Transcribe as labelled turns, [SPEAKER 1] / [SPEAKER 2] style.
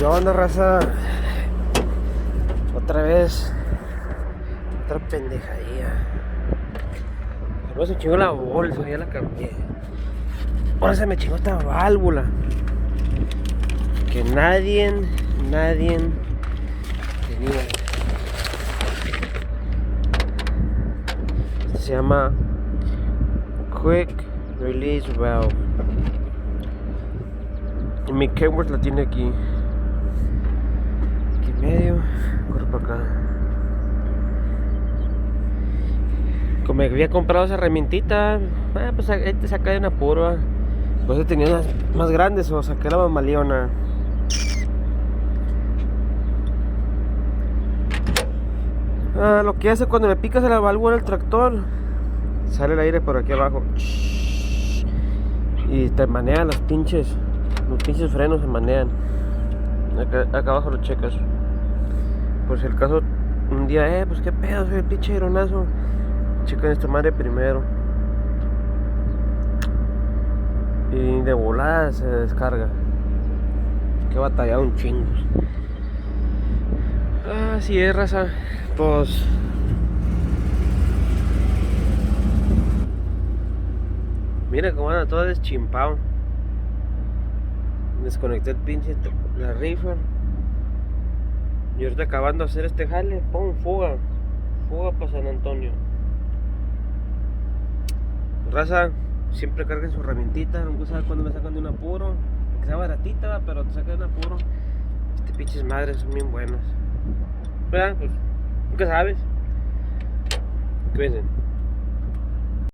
[SPEAKER 1] ¿Qué onda, raza? Otra vez. Otra pendejadilla. No se chingó la bolsa, ya la cambié. Ahora se me chingó esta válvula. Que nadie tenía. Se llama Quick Release Valve. Y mi Kenworth la tiene aquí. Aquí en medio. Corre para acá. Como me había comprado esa herramientita, pues ahí te saca de una purva. Pues tenía unas más grandes o saqué la mamaleona. Lo que hace cuando le picas a la válvula del tractor, sale el aire por aquí abajo y te manean los pinches frenos, se manean. Acá abajo lo checas. Por si el caso, un día, pues qué pedo, soy el pinche aeronazo. Checan esta madre primero. Y de volada se descarga. Que batallado un chingo. Así es, raza. Pues mira cómo anda todo deschimpado. Desconecté el pinche la rifa. Y ahorita acabando de hacer este jale, pum, fuga para San Antonio. Raza, siempre carguen su herramientita. Nunca sabes cuándo me sacan de un apuro. Que sea baratita, pero te sacan de un apuro. Pinches madres son bien buenas. ¿Verdad? Pues nunca sabes. Cuídense.